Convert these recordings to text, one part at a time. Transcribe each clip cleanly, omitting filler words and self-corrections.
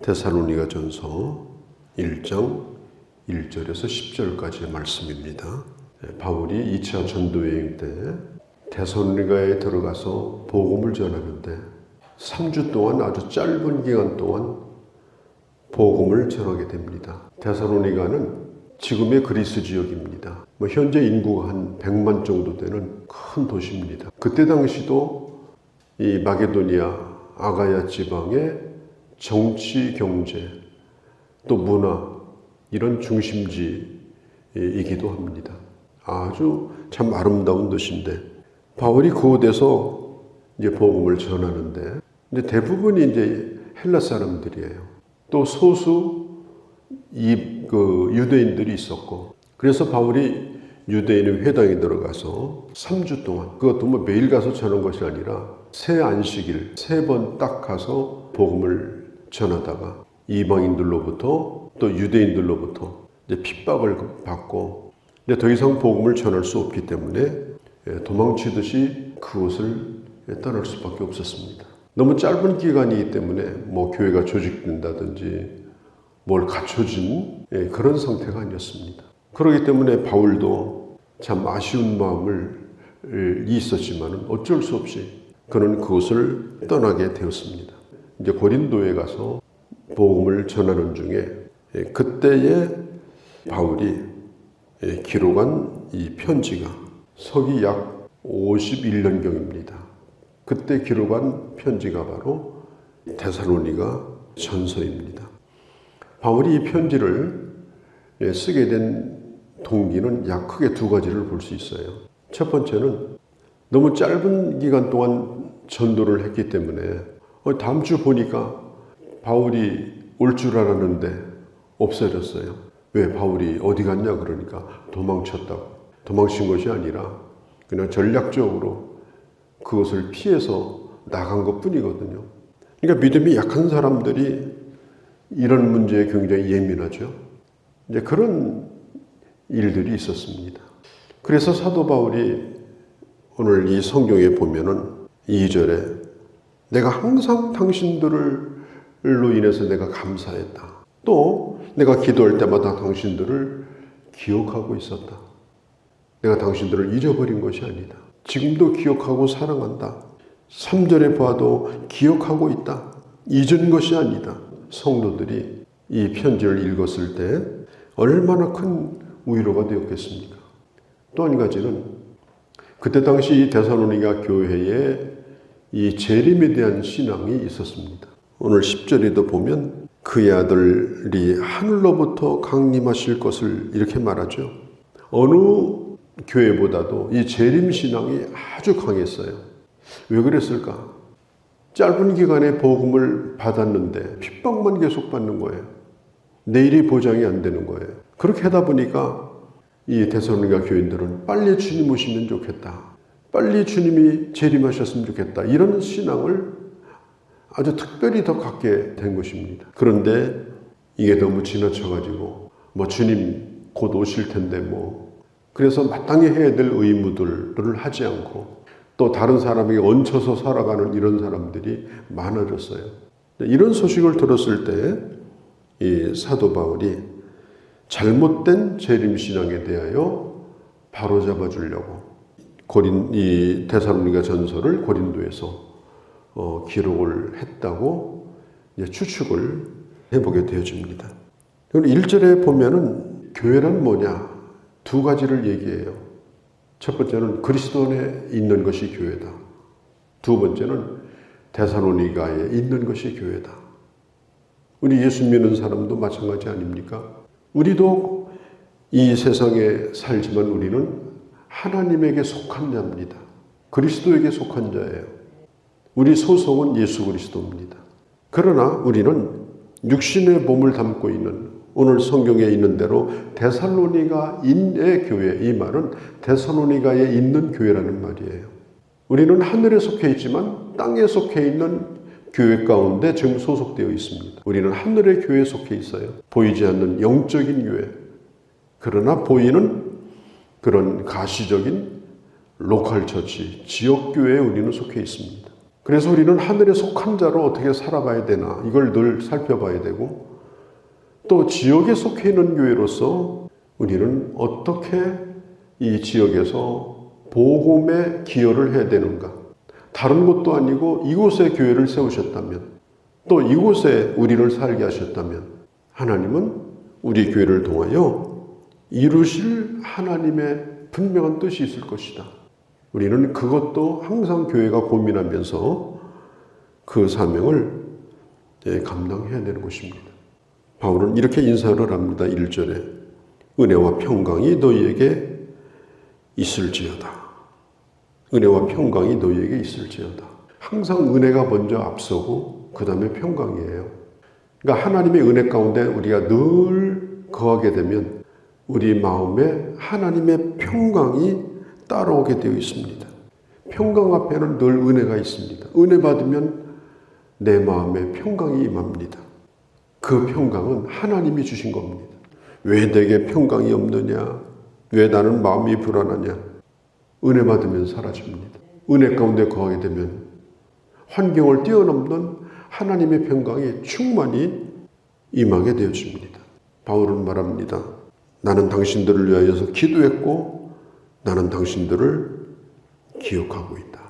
데살로니가전서 1장 1절에서 10절까지의 말씀입니다. 바울이 2차 전도여행 때 데살로니가에 들어가서 복음을 전하는데 3주 동안 아주 짧은 기간 동안 복음을 전하게 됩니다. 데살로니가는 지금의 그리스 지역입니다. 현재 인구가 한 100만 정도 되는 큰 도시입니다. 그때 당시도 이 마게도니아 아가야 지방의 정치, 경제, 또 문화 이런 중심지이기도 합니다. 아주 참 아름다운 도시인데 바울이 그곳에서 이제 복음을 전하는데 근데 대부분이 이제 헬라 사람들이에요. 또 소수 유대인들이 있었고 그래서 바울이 유대인의 회당에 들어가서 3주 동안 그것도 매일 가서 전한 것이 아니라 새 안식일 3번 딱 가서 복음을 전하다가 이방인들로부터 또 유대인들로부터 이제 핍박을 받고 근데 더 이상 복음을 전할 수 없기 때문에 도망치듯이 그곳을 떠날 수밖에 없었습니다. 너무 짧은 기간이기 때문에 교회가 조직된다든지 뭘 갖춰진 그런 상태가 아니었습니다. 그렇기 때문에 바울도 참 아쉬운 마음이 있었지만 어쩔 수 없이 그는 그곳을 떠나게 되었습니다. 이제 고린도에 가서 복음을 전하는 중에 그때에 바울이 기록한 이 편지가 서기 약 51년경입니다. 그때 기록한 편지가 바로 데살로니가 전서입니다. 바울이 이 편지를 쓰게 된 동기는 약 크게 2가지를 볼 수 있어요. 첫 번째는 너무 짧은 기간 동안 전도를 했기 때문에 다음 주 보니까 바울이 올 줄 알았는데 없어졌어요. 왜 바울이 어디 갔냐 그러니까 도망쳤다고. 도망친 것이 아니라 그냥 전략적으로 그것을 피해서 나간 것 뿐이거든요. 그러니까 믿음이 약한 사람들이 이런 문제에 굉장히 예민하죠. 이제 그런 일들이 있었습니다. 그래서 사도 바울이 오늘 이 성경에 보면은 2절에 내가 항상 당신들로 인해서 내가 감사했다. 또 내가 기도할 때마다 당신들을 기억하고 있었다. 내가 당신들을 잊어버린 것이 아니다. 지금도 기억하고 사랑한다. 3절에 봐도 기억하고 있다. 잊은 것이 아니다. 성도들이 이 편지를 읽었을 때 얼마나 큰 위로가 되었겠습니까? 또 한 가지는 그때 당시 이 데살로니가 교회에 이 재림에 대한 신앙이 있었습니다. 오늘 10절에도 보면 그의 아들이 하늘로부터 강림하실 것을 이렇게 말하죠. 어느 교회보다도 이 재림 신앙이 아주 강했어요. 왜 그랬을까? 짧은 기간에 복음을 받았는데 핍박만 계속 받는 거예요. 내일이 보장이 안 되는 거예요. 그렇게 하다 보니까 이 데살로니가 교인들은 빨리 주님 오시면 좋겠다. 빨리 주님이 재림하셨으면 좋겠다. 이런 신앙을 아주 특별히 더 갖게 된 것입니다. 그런데 이게 너무 지나쳐가지고 주님 곧 오실 텐데 그래서 마땅히 해야 될 의무들을 하지 않고 또 다른 사람에게 얹혀서 살아가는 이런 사람들이 많아졌어요. 이런 소식을 들었을 때 이 사도 바울이 잘못된 재림신앙에 대하여 바로잡아 주려고 이 데살로니가 전서를 고린도에서 기록을 했다고 추측을 해보게 되어집니다. 1절에 보면은 교회란 뭐냐? 2가지를 얘기해요. 첫 번째는 그리스도 안에 있는 것이 교회다. 2번째는 데살로니가에 있는 것이 교회다. 우리 예수 믿는 사람도 마찬가지 아닙니까? 우리도 이 세상에 살지만 우리는 하나님에게 속한 자입니다. 그리스도에게 속한 자예요. 우리 소속은 예수 그리스도입니다. 그러나 우리는 육신의 몸을 담고 있는 오늘 성경에 있는 대로 데살로니가인의 교회, 이 말은 데살로니가에 있는 교회라는 말이에요. 우리는 하늘에 속해 있지만 땅에 속해 있는 교회 가운데 지금 소속되어 있습니다. 우리는 하늘의 교회에 속해 있어요. 보이지 않는 영적인 교회. 그러나 보이는 그런 가시적인 로컬 처치, 지역교회에 우리는 속해 있습니다. 그래서 우리는 하늘에 속한 자로 어떻게 살아가야 되나 이걸 늘 살펴봐야 되고, 또 지역에 속해 있는 교회로서 우리는 어떻게 이 지역에서 복음에 기여를 해야 되는가. 다른 곳도 아니고 이곳에 교회를 세우셨다면, 또 이곳에 우리를 살게 하셨다면 하나님은 우리 교회를 통하여 이루실 하나님의 분명한 뜻이 있을 것이다. 우리는 그것도 항상 교회가 고민하면서 그 사명을 감당해야 되는 것입니다. 바울은 이렇게 인사를 합니다. 1절에 은혜와 평강이 너희에게 있을지어다. 은혜와 평강이 너희에게 있을지어다. 항상 은혜가 먼저 앞서고 그 다음에 평강이에요. 그러니까 하나님의 은혜 가운데 우리가 늘 거하게 되면 우리 마음에 하나님의 평강이 따라오게 되어 있습니다. 평강 앞에는 늘 은혜가 있습니다. 은혜 받으면 내 마음에 평강이 임합니다. 그 평강은 하나님이 주신 겁니다. 왜 내게 평강이 없느냐? 왜 나는 마음이 불안하냐? 은혜 받으면 사라집니다. 은혜 가운데 거하게 되면 환경을 뛰어넘는 하나님의 평강이 충만히 임하게 되어집니다. 바울은 말합니다. 나는 당신들을 위하여서 기도했고 나는 당신들을 기억하고 있다.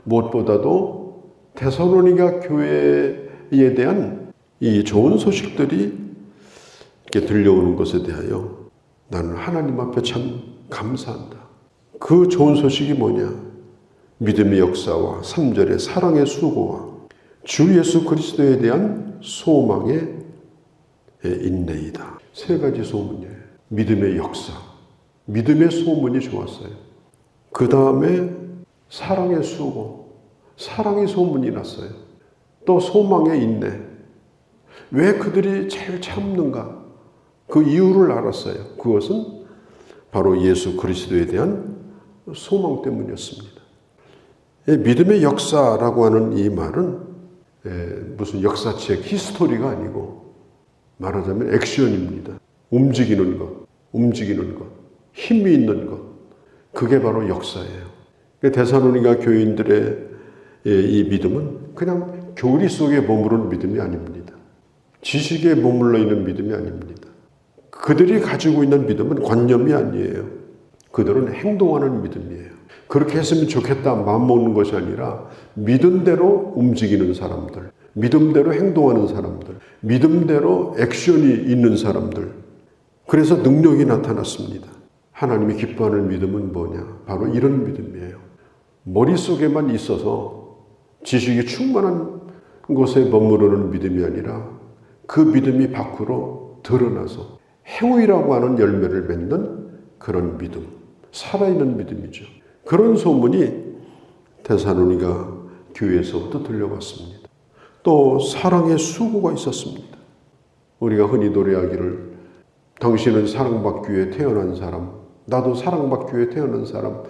무엇보다도 데살로니가 교회에 대한 이 좋은 소식들이 이렇게 들려오는 것에 대하여 나는 하나님 앞에 참 감사한다. 그 좋은 소식이 뭐냐? 믿음의 역사와 3절의 사랑의 수고와 주 예수 그리스도에 대한 소망의 인내이다. 세 가지 소문이에요. 믿음의 역사, 믿음의 소문이 좋았어요. 그 다음에 사랑의 수고, 사랑의 소문이 났어요. 또 소망의 인내. 왜 그들이 잘 참는가? 그 이유를 알았어요. 그것은 바로 예수 그리스도에 대한 소망 때문이었습니다. 믿음의 역사라고 하는 이 말은 무슨 역사책, 히스토리가 아니고 말하자면 액션입니다. 움직이는 것, 힘이 있는 것. 그게 바로 역사예요. 데살로니가 교인들의 이 믿음은 그냥 교리 속에 머무르는 믿음이 아닙니다. 지식에 머물러 있는 믿음이 아닙니다. 그들이 가지고 있는 믿음은 관념이 아니에요. 그들은 행동하는 믿음이에요. 그렇게 했으면 좋겠다 마음먹는 것이 아니라 믿음대로 움직이는 사람들, 믿음대로 행동하는 사람들, 믿음대로 액션이 있는 사람들. 그래서 능력이 나타났습니다. 하나님이 기뻐하는 믿음은 뭐냐? 바로 이런 믿음이에요. 머릿속에만 있어서 지식이 충만한 곳에 머무르는 믿음이 아니라 그 믿음이 밖으로 드러나서 행위라고 하는 열매를 맺는 그런 믿음, 살아있는 믿음이죠. 그런 소문이 데살로니가 교회에서부터 들려왔습니다. 또 사랑의 수고가 있었습니다. 우리가 흔히 노래하기를 당신은 사랑받기 위해 태어난 사람, 나도 사랑받기 위해 태어난 사람,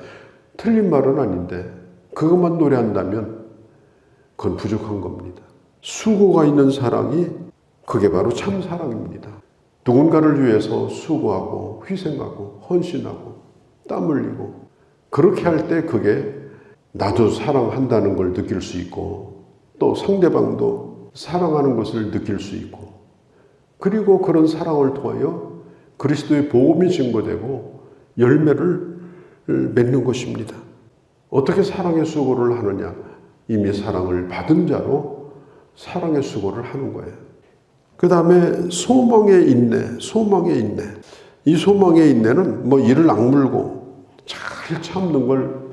틀린 말은 아닌데 그것만 노래한다면 그건 부족한 겁니다. 수고가 있는 사랑이 그게 바로 참 사랑입니다. 누군가를 위해서 수고하고 희생하고 헌신하고 땀 흘리고 그렇게 할 때 그게 나도 사랑한다는 걸 느낄 수 있고 또 상대방도 사랑하는 것을 느낄 수 있고 그리고 그런 사랑을 통하여 그리스도의 복음이 증거되고 열매를 맺는 것입니다. 어떻게 사랑의 수고를 하느냐? 이미 사랑을 받은 자로 사랑의 수고를 하는 거예요. 그 다음에 소망의 인내. 이 소망의 인내는 뭐 이를 악물고 잘 참는 걸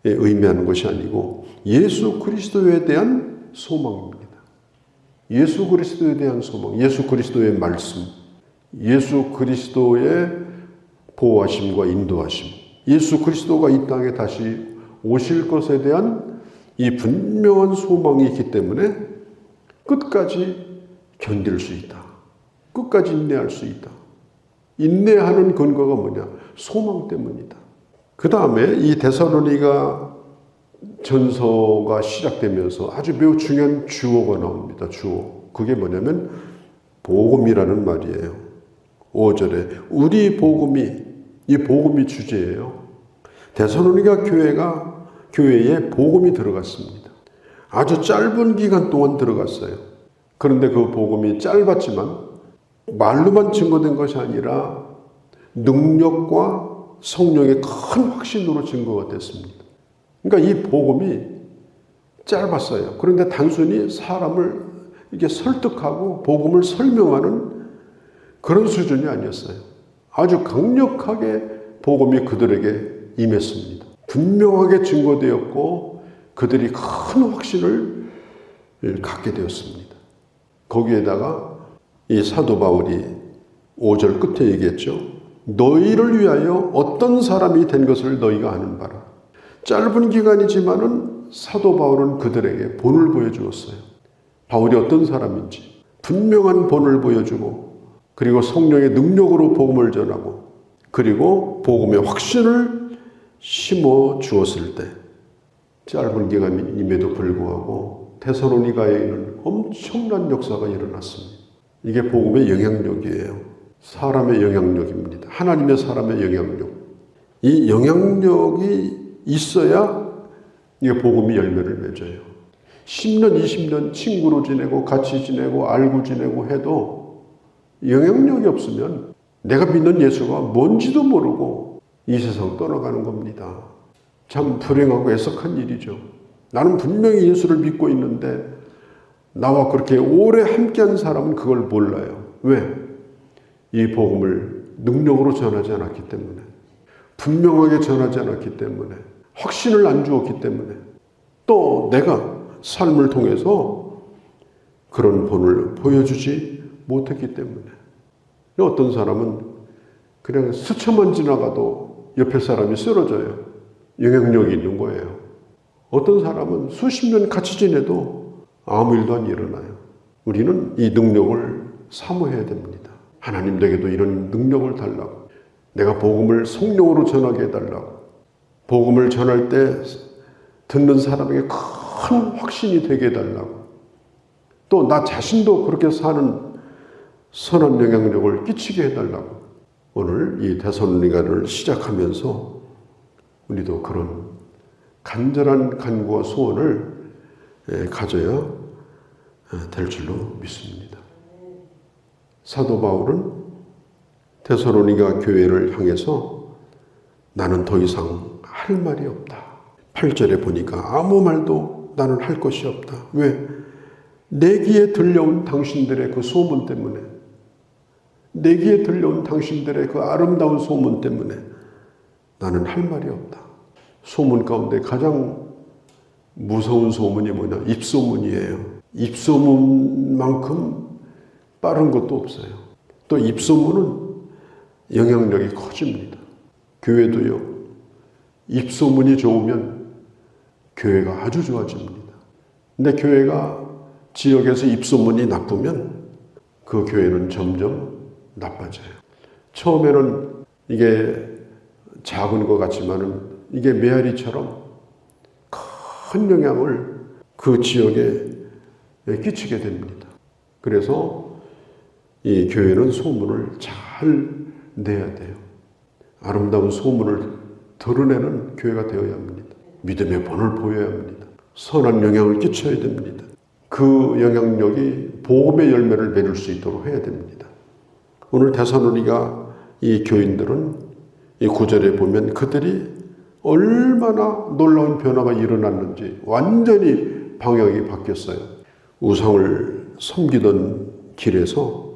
의미하는 것이 아니고 예수 그리스도에 대한 소망입니다. 예수 그리스도에 대한 소망, 예수 그리스도의 말씀, 예수 그리스도의 보호하심과 인도하심, 예수 그리스도가 이 땅에 다시 오실 것에 대한 이 분명한 소망이 있기 때문에 끝까지 견딜 수 있다. 끝까지 인내할 수 있다. 인내하는 근거가 뭐냐? 소망 때문이다. 그 다음에 이 데살로니가 전서가 시작되면서 아주 매우 중요한 주어가 나옵니다. 주어. 그게 뭐냐면 복음이라는 말이에요. 5절에 우리 복음이, 이 복음이 주제예요. 데살로니가 교회에 복음이 들어갔습니다. 아주 짧은 기간 동안 들어갔어요. 그런데 그 복음이 짧았지만 말로만 증거된 것이 아니라 능력과 성령의 큰 확신으로 증거가 됐습니다. 그러니까 이 복음이 짧았어요. 그런데 단순히 사람을 이게 설득하고 복음을 설명하는 그런 수준이 아니었어요. 아주 강력하게 복음이 그들에게 임했습니다. 분명하게 증거되었고 그들이 큰 확신을 갖게 되었습니다. 거기에다가 이 사도 바울이 5절 끝에 얘기했죠. 너희를 위하여 어떤 사람이 된 것을 너희가 아는 바라. 짧은 기간이지만은 사도 바울은 그들에게 본을 보여주었어요. 바울이 어떤 사람인지 분명한 본을 보여주고 그리고 성령의 능력으로 복음을 전하고 그리고 복음의 확신을 심어 주었을 때 짧은 기간임에도 불구하고 데살로니가에는 엄청난 역사가 일어났습니다. 이게 복음의 영향력이에요. 사람의 영향력입니다. 하나님의 사람의 영향력. 이 영향력이 있어야 이게 복음이 열매를 맺어요. 10년, 20년 친구로 지내고 같이 지내고 알고 지내고 해도 영향력이 없으면 내가 믿는 예수가 뭔지도 모르고 이 세상 떠나가는 겁니다. 참 불행하고 애석한 일이죠. 나는 분명히 예수를 믿고 있는데 나와 그렇게 오래 함께한 사람은 그걸 몰라요. 왜? 이 복음을 능력으로 전하지 않았기 때문에, 분명하게 전하지 않았기 때문에, 확신을 안 주었기 때문에, 또 내가 삶을 통해서 그런 본을 보여주지 못했기 때문에. 어떤 사람은 그냥 스쳐만 지나가도 옆에 사람이 쓰러져요. 영향력이 있는 거예요. 어떤 사람은 수십 년 같이 지내도 아무 일도 안 일어나요. 우리는 이 능력을 사모해야 됩니다. 하나님에게도 이런 능력을 달라고, 내가 복음을 성령으로 전하게 해달라고, 복음을 전할 때 듣는 사람에게 큰 확신이 되게 해달라고, 또 나 자신도 그렇게 사는 선한 영향력을 끼치게 해달라고. 오늘 이 데살로니가를 시작하면서 우리도 그런 간절한 간구와 소원을 가져야 될 줄로 믿습니다. 사도 바울은 데살로니가 교회를 향해서 나는 더 이상 할 말이 없다. 8절에 보니까 아무 말도 나는 할 것이 없다. 왜? 내 귀에 들려온 당신들의 그 소문 때문에, 내 귀에 들려온 당신들의 그 아름다운 소문 때문에 나는 할 말이 없다. 소문 가운데 가장 무서운 소문이 뭐냐? 입소문이에요. 입소문만큼 빠른 것도 없어요. 또 입소문은 영향력이 커집니다. 교회도요. 입소문이 좋으면 교회가 아주 좋아집니다. 근데 교회가 지역에서 입소문이 나쁘면 그 교회는 점점 나빠져요. 처음에는 이게 작은 것 같지만은 이게 메아리처럼 큰 영향을 그 지역에 끼치게 됩니다. 그래서 이 교회는 소문을 잘 내야 돼요. 아름다운 소문을 드러내는 교회가 되어야 합니다. 믿음의 본을 보여야 합니다. 선한 영향을 끼쳐야 됩니다. 그 영향력이 복음의 열매를 맺을 수 있도록 해야 됩니다. 오늘 데살로니가 이 교인들은 이 9절에 보면 그들이 얼마나 놀라운 변화가 일어났는지 완전히 방향이 바뀌었어요. 우상을 섬기던 길에서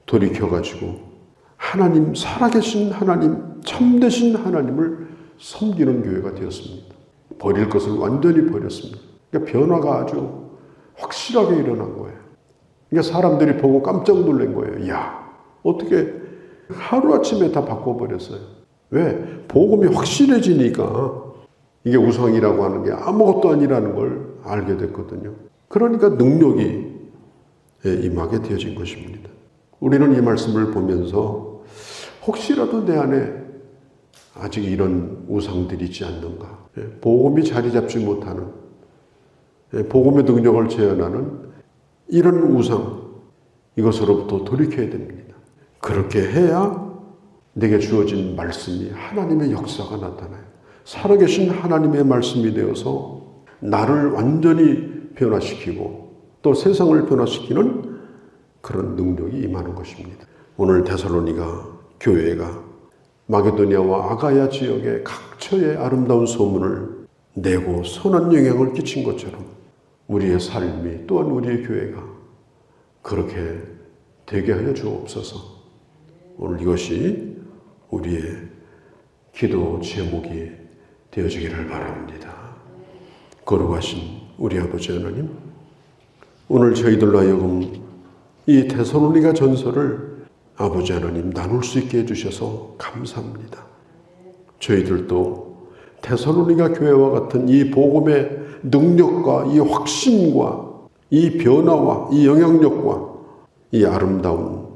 돌이켜가지고 하나님, 살아계신 하나님, 참되신 하나님을 섬기는 교회가 되었습니다. 버릴 것을 완전히 버렸습니다. 그러니까 변화가 아주 확실하게 일어난 거예요. 그러니까 사람들이 보고 깜짝 놀란 거예요. 야, 어떻게 하루아침에 다 바꿔버렸어요. 왜? 복음이 확실해지니까 이게 우상이라고 하는 게 아무것도 아니라는 걸 알게 됐거든요. 그러니까 능력이 임하게 되어진 것입니다. 우리는 이 말씀을 보면서 혹시라도 내 안에 아직 이런 우상들이 있지 않는가, 복음이 자리 잡지 못하는, 복음의 능력을 제한하는 이런 우상, 이것으로부터 돌이켜야 됩니다. 그렇게 해야 내게 주어진 말씀이 하나님의 역사가 나타나요. 살아계신 하나님의 말씀이 되어서 나를 완전히 변화시키고 또 세상을 변화시키는 그런 능력이 임하는 것입니다. 오늘 데살로니가 교회가 마게도니아와 아가야 지역의 각처의 아름다운 소문을 내고 선한 영향을 끼친 것처럼 우리의 삶이 또한 우리의 교회가 그렇게 되게 하여 주옵소서. 오늘 이것이 우리의 기도 제목이 되어지기를 바랍니다. 거룩하신 우리 아버지 하나님, 오늘 저희들로 하여금 이 데살로니가 전서를 아버지 하나님 나눌 수 있게 해주셔서 감사합니다. 저희들도 데살로니가 교회와 같은 이 복음의 능력과 이 확신과 이 변화와 이 영향력과 이 아름다운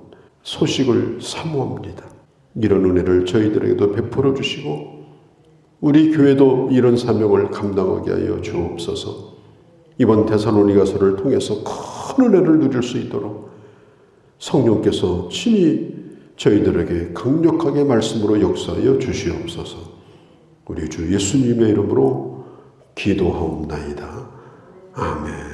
소식을 사모합니다. 이런 은혜를 저희들에게도 베풀어 주시고 우리 교회도 이런 사명을 감당하게 하여 주옵소서. 이번 데살로니가서를 통해서 큰 은혜를 누릴 수 있도록 성령께서 친히 저희들에게 강력하게 말씀으로 역사하여 주시옵소서. 우리 주 예수님의 이름으로 기도하옵나이다. 아멘.